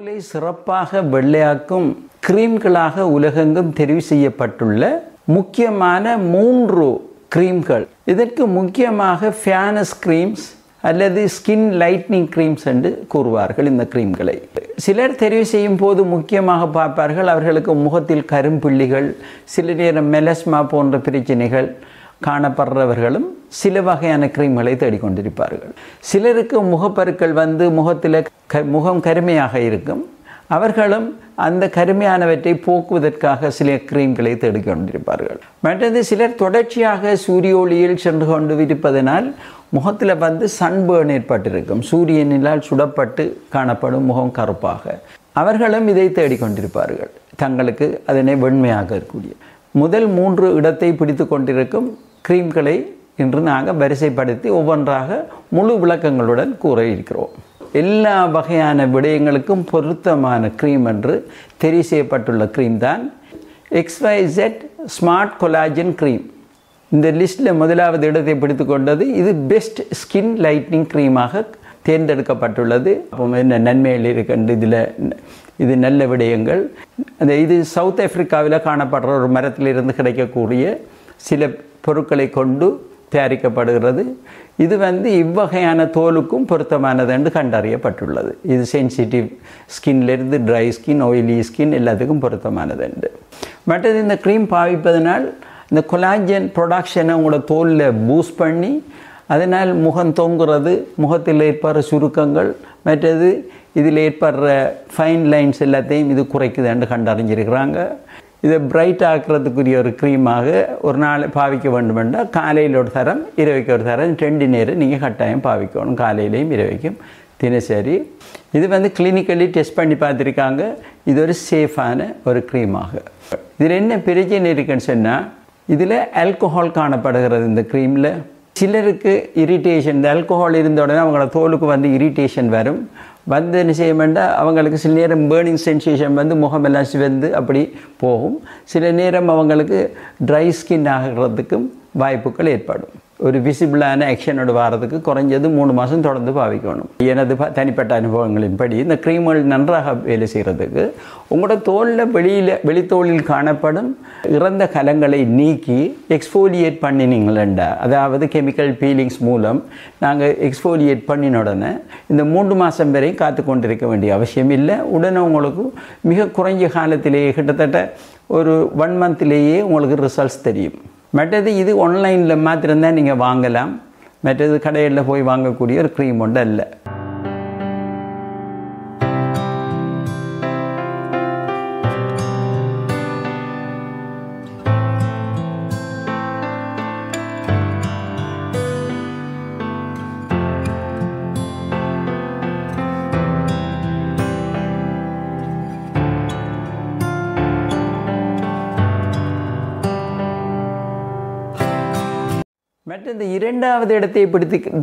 தோலை சிறப்பாக வெள்ளையாக்கும் கிரீம்களாக உலகெங்கும் தெரிவு செய்யப்பட்டுள்ள முக்கியமான 3 கிரீம்கள். இதற்கு முக்கியமாக ஃபேனஸ் கிரீம்ஸ் அல்லது ஸ்கின் லைட்னிங் கிரீம்ஸ் என்று கூறுவார்கள். இந்த கிரீம்களை சிலர் தெரிவு செய்யும் போது முக்கியமாக பார்ப்பார்கள், அவர்களுக்கு முகத்தில் கரும்புள்ளிகள், சில நேரம் மெலஸ்மா போன்ற பிரச்சனைகள் காணப்படுறவர்களும் சில வகையான கிரீம்களை தேடிக்கொண்டிருப்பார்கள். சிலருக்கு முகப்பருக்கள் வந்து முகத்தில் முகம் கருமையாக இருக்கும். அவர்களும் அந்த கருமையானவற்றை போக்குவதற்காக சில கிரீம்களை தேடிக்கொண்டிருப்பார்கள். மற்றது சிலர் தொடர்ச்சியாக சூரிய ஒளியில் சென்று கொண்டு இருப்பதனால் முகத்தில் வந்து சன்பேர்ன் ஏற்பட்டிருக்கும். சூரியனினால் சுடப்பட்டு காணப்படும் முகம் கருப்பாக. அவர்களும் இதை தேடிக்கொண்டிருப்பார்கள், தங்களுக்கு அதனை வெண்மையாக இருக்கக்கூடிய. முதல் 3 இடத்தை பிடித்து கொண்டிருக்கும் கிரீம்களை இன்று நாங்கள் வரிசைப்படுத்தி ஒவ்வொன்றாக முழு விளக்கங்களுடன் கூற இருக்கிறோம். எல்லா வகையான விடயங்களுக்கும் பொருத்தமான க்ரீம் என்று தெரிவு செய்யப்பட்டுள்ள க்ரீம் தான் XYZ ஸ்மார்ட் கொலாஜன் க்ரீம். இந்த லிஸ்ட்டில் முதலாவது இடத்தை பிடித்து கொண்டது. இது பெஸ்ட் ஸ்கின் லைட்னிங் க்ரீமாக தேர்ந்தெடுக்கப்பட்டுள்ளது. அப்போ என்ன நன்மைகள் இருக்கின்ற இது நல்ல விடயங்கள். இது சவுத் ஆப்பிரிக்காவில் காணப்படுற ஒரு மரத்திலிருந்து கிடைக்கக்கூடிய சில பொருட்களை கொண்டு தயாரிக்கப்படுகிறது. இது வந்து இவ்வகையான தோலுக்கும் பொருத்தமானது என்று கண்டறியப்பட்டுள்ளது. இது சென்சிட்டிவ் ஸ்கின்லேருந்து ட்ரை ஸ்கின், ஆயிலி ஸ்கின் எல்லாத்துக்கும் பொருத்தமானது என்று. மற்றது இந்த க்ரீம் பாவிப்பதனால் இந்த கொலாஜன் ப்ரொடக்ஷனை உங்களோட தோலில் பூஸ்ட் பண்ணி அதனால் முகம் தொங்குறது, முகத்தில் ஏற்படுற சுருக்கங்கள், மற்றது இதில் ஏற்படுற ஃபைன் லைன்ஸ் எல்லாத்தையும் இது குறைக்குது என்று கண்டறிஞ்சிருக்கிறாங்க. இதை பிரைட் ஆக்கிறதுக்குரிய ஒரு க்ரீமாக ஒரு நாள் பாவிக்க வேண்டும் என்றால் காலையில் ஒரு தரம், இரவைக்கு ஒரு தரம், 2 நேரம் நீங்கள் கட்டாயம் பாவிக்கணும். காலையிலையும் இரவைக்கும் தினசரி. இது வந்து கிளினிக்கலி டெஸ்ட் பண்ணி பார்த்துருக்காங்க. இது ஒரு சேஃபான ஒரு க்ரீமாக. இதில் என்ன பிரச்சனை இருக்குன்னு சொன்னால், இதில் ஆல்கஹால் காணப்படுகிறது இந்த க்ரீமில். சிலருக்கு இரிட்டேஷன், இந்த ஆல்கஹால் இருந்த உடனே அவங்களோட தோலுக்கு வந்து இரிட்டேஷன் வரும். வந்து என்ன செய்ய வேண்டாம், அவங்களுக்கு சில நேரம் பேர்னிங் சென்சேஷன் வந்து முகமெல்லாம் சிவந்து அப்படி போகும். சில நேரம் அவங்களுக்கு ட்ரை ஸ்கின் ஆகிறதுக்கும் வாய்ப்புகள் ஏற்படும். ஒரு விசிபிளான ஆக்ஷனோடு வாரத்துக்கு குறைஞ்சது 3 மாதம் தொடர்ந்து பாவிக்கணும். எனது தனிப்பட்ட அனுபவங்களின்படி இந்த க்ரீம்கள் நன்றாக வேலை செய்கிறதுக்கு உங்களோட தோலில் வெளித்தோலில் காணப்படும் இறந்த கலங்களை நீக்கி எக்ஸ்ஃபோலியேட் பண்ணினீங்களா, அதாவது கெமிக்கல் பீலிங்ஸ் மூலம் நாங்கள் எக்ஸ்ஃபோலியேட் பண்ணின உடனே இந்த 3 மாதம் வரை காத்து கொண்டிருக்க வேண்டிய அவசியம் இல்லை. உடனே உங்களுக்கு மிக குறைஞ்ச காலத்திலேயே, கிட்டத்தட்ட ஒரு 1 மந்த்லேயே உங்களுக்கு ரிசல்ட்ஸ் தெரியும். மற்றது இது ஆன்லைனில் மாத்திரம்தான் நீங்கள் வாங்கலாம். மற்றது கடையில் போய் வாங்கக்கூடிய ஒரு க்ரீம் ஒன்று அல்ல. மற்ற இந்த 2வது இடத்தை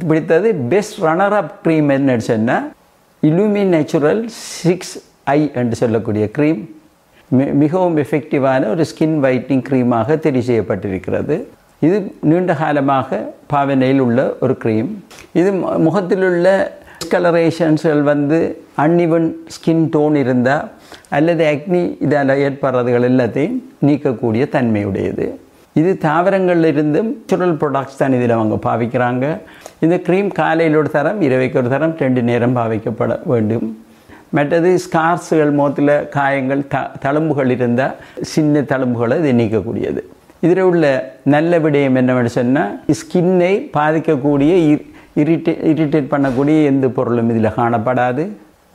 பிடித்தது பெஸ்ட் ரன்னர் அப் க்ரீம் என்னன்னு சொன்னால் இலுமி நேச்சுரல் 6i என்று சொல்லக்கூடிய க்ரீம் மிகவும் எஃபெக்டிவான ஒரு ஸ்கின் வைட்னிங் க்ரீமாக தெரிவு செய்யப்பட்டிருக்கிறது. இது நீண்ட காலமாக பாவனையில் உள்ள ஒரு க்ரீம். இது முகத்தில் உள்ள டிஸ்கலரேஷன்ஸ்கள் வந்து அன்இவன் ஸ்கின் டோன் இருந்தால் அல்லது ஆக்னி இதால் ஏற்படுறதுகள் எல்லாத்தையும் நீக்கக்கூடிய தன்மையுடையது. இது தாவரங்களிலிருந்தும் நேச்சுரல் ப்ராடக்ட்ஸ் தான் இதில் அவங்க பாவிக்கிறாங்க. இந்த க்ரீம் காலையில் ஒரு தரம், இரவைக்கு ஒரு தரம், 2 நேரம் பாவிக்கப்பட வேண்டும். மற்றது ஸ்கார்ஸுகள், முகத்தில் காயங்கள், தழும்புகள் இருந்தால் சின்ன தழும்புகளை இது நீக்கக்கூடியது. இதில் உள்ள நல்ல விடயம் என்னவென்னு சொன்னால், ஸ்கின்னை பாதிக்கக்கூடிய இரிட்டேட் பண்ணக்கூடிய எந்த பொருளும் இதில் காணப்படாது.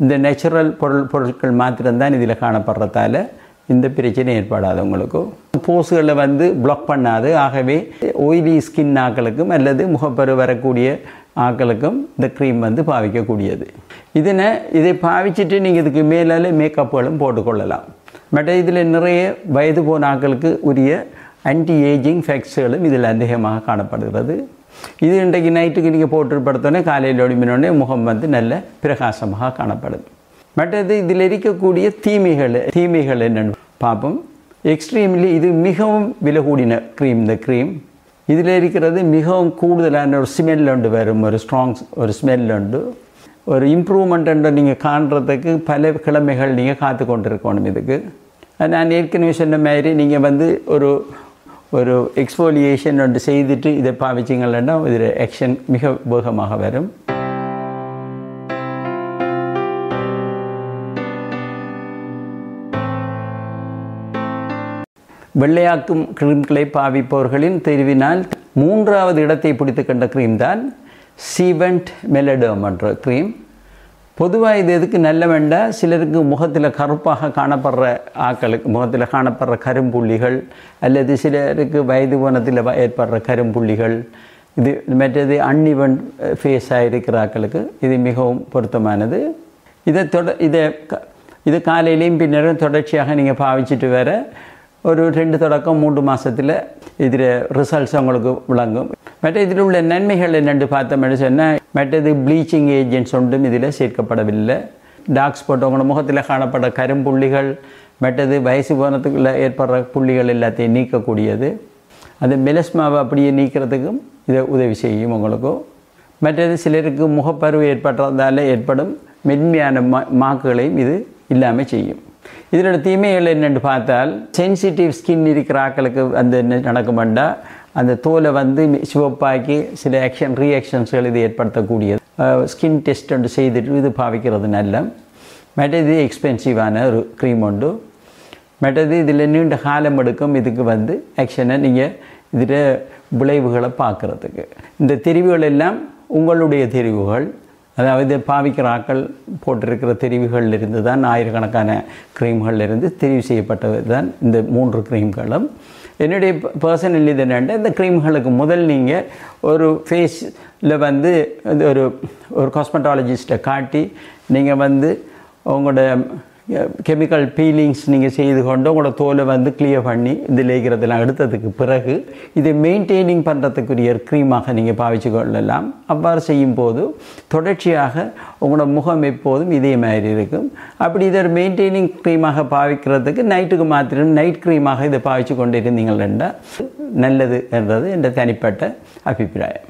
இந்த நேச்சுரல் பொருட்கள் மாத்திரம்தான் இதில் காணப்படுறதால இந்த பிரச்சனை ஏற்படாது. உங்களுக்கு போஸுகளை வந்து பிளாக் பண்ணாது. ஆகவே ஆயிலி ஸ்கின் ஆக்களுக்கும் அல்லது முகப்பரு வரக்கூடிய ஆக்களுக்கும் இந்த க்ரீம் வந்து பாவிக்கக்கூடியது. இதை பாவிச்சுட்டு நீங்கள் இதுக்கு மேலே மேக்கப்புகளும் போட்டுக்கொள்ளலாம். மற்ற இதில் நிறைய வயது போன ஆக்களுக்கு உரிய ஆன்டி ஏஜிங் ஃபேக்ட்ஸ்களும் இதில் அதிகமாக காணப்படுகிறது. இது இன்றைக்கு நைட்டுக்கு நீங்கள் போட்டு படுத்தோடனே காலையில் ஒளிமினோடனே முகம் வந்து நல்ல பிரகாசமாக காணப்படுது. மற்றது இதில் இருக்கக்கூடிய தீமைகள் என்னென்னு பார்ப்போம். எக்ஸ்ட்ரீம்லி இது மிகவும் விலை கூடின க்ரீம். இந்த க்ரீம் இதில் இருக்கிறது மிகவும் கூடுதலான ஒரு ஸ்மெல் உண்டு, வரும் ஒரு ஸ்ட்ராங் ஒரு ஸ்மெல் உண்டு. ஒரு இம்ப்ரூவ்மெண்ட் என்று நீங்கள் காண்றதுக்கு பல கிழமைகள் நீங்கள் காத்து கொண்டிருக்கணும். இதுக்கு நான் ஏற்கனவே சொன்ன மாதிரி நீங்கள் வந்து ஒரு எக்ஸ்ஃபோலியேஷன் ஒன்று செய்துட்டு இதை பாவிச்சிங்கன்னா இதில் ஆக்ஷன் மிக வேகமாக வரும். வெள்ளையாக்கும் க்ரீம்களை பாவிப்பவர்களின் தெரிவினால் 3வது இடத்தை பிடித்து கொண்ட க்ரீம் தான் சீவெண்ட் மெலடோம் என்ற க்ரீம். பொதுவாக இது எதுக்கு நல்ல வேண்டாம், சிலருக்கு முகத்தில் கருப்பாக காணப்படுற ஆக்களுக்கு முகத்தில் காணப்படுற கரும்புள்ளிகள் அல்லது சிலருக்கு வயது கோணத்தில் ஏற்படுற கரும்புள்ளிகள், இது மற்றது அன்இவன் ஃபேஸாக இருக்கிற ஆக்களுக்கு இது மிகவும் பொருத்தமானது. இதை காலையிலையும் பின்னரும் தொடர்ச்சியாக நீங்கள் பாவிச்சிட்டு வர ஒரு 2 தொடக்கம் 3 மாதத்தில் இதில் ரிசல்ட்ஸ் உங்களுக்கு விளங்கும். மற்ற இதில் உள்ள நன்மைகள் என்னென்று பார்த்தோம்னு சொன்னால், மற்றது ப்ளீச்சிங் ஏஜென்ட்ஸ் ஒன்றும் இதில் சேர்க்கப்படவில்லை. டார்க் ஸ்பாட் உங்களோட முகத்தில் காணப்படுற கரும்புள்ளிகள், மற்றது வயசு போனத்துக்குள்ள ஏற்படுற புள்ளிகள் எல்லாத்தையும் நீக்கக்கூடியது. அந்த மெலஸ்மாவை அப்படியே நீக்கிறதுக்கும் இதை உதவி செய்யும் உங்களுக்கும். மற்றது சிலருக்கு முகப்பருவு ஏற்படுறதால ஏற்படும் மென்மையான மாக்குகளையும் இது இல்லாமல் செய்யும். இதனோட தீமைகள் என்னென்னு பார்த்தால், சென்சிட்டிவ் ஸ்கின் இருக்கிற ஆக்களுக்கு அந்த என்ன நடக்குமெண்டா, அந்த தோலை வந்து சிவப்பாக்கி சில ரியாக்ஷன்ஸ்கள் இது ஏற்படுத்தக்கூடியது. ஸ்கின் டெஸ்ட் ஒன்று செய்துட்டு இது பாவிக்கிறது நல்ல. மற்றது எக்ஸ்பென்சிவான ஒரு க்ரீம் உண்டு. மற்றது இதில் நீண்ட காலம் எடுக்கும் இதுக்கு வந்து ஆக்ஷனை நீங்கள் இதில் விளைவுகளை பார்க்குறதுக்கு. இந்த தெரிவுகள் எல்லாம் உங்களுடைய தெரிவுகள், அதாவது பாவிக்கிற ஆக்கள் போட்டிருக்கிற தெரிவுகளிலிருந்து தான், ஆயிரக்கணக்கான க்ரீம்களிலிருந்து தெரிவு செய்யப்பட்டது தான் இந்த 3 க்ரீம்களும். என்னுடைய பர்சனல் இது என்னென்னா, இந்த க்ரீம்களுக்கு முதல் நீங்கள் ஒரு ஃபேஸில் வந்து ஒரு காஸ்மெட்டாலஜிஸ்ட்டை காட்டி நீங்கள் வந்து உங்களோட கெமிக்கல் பீலிங்ஸ் நீங்கள் செய்து கொண்டு உங்களோட தோலை வந்து கிளியர் பண்ணி இதில் இருக்கிறதெல்லாம் எடுத்ததுக்கு பிறகு இதை மெயின்டைனிங் பண்ணுறதுக்குரிய க்ரீமாக நீங்கள் பாவிச்சு கொள்ளலாம். அவ்வாறு செய்யும்போது தொடர்ச்சியாக உங்களோட முகம் எப்போதும் இதே மாதிரி இருக்கும். அப்படி இதை ஒரு மெயின்டைனிங் க்ரீமாக பாவிக்கிறதுக்கு நைட்டுக்கு மாத்திரம் நைட் க்ரீமாக இதை பாவிச்சு கொண்டு இருந்தீங்கன்னா நல்லது என்றது என்ற தனிப்பட்ட அபிப்பிராயம்.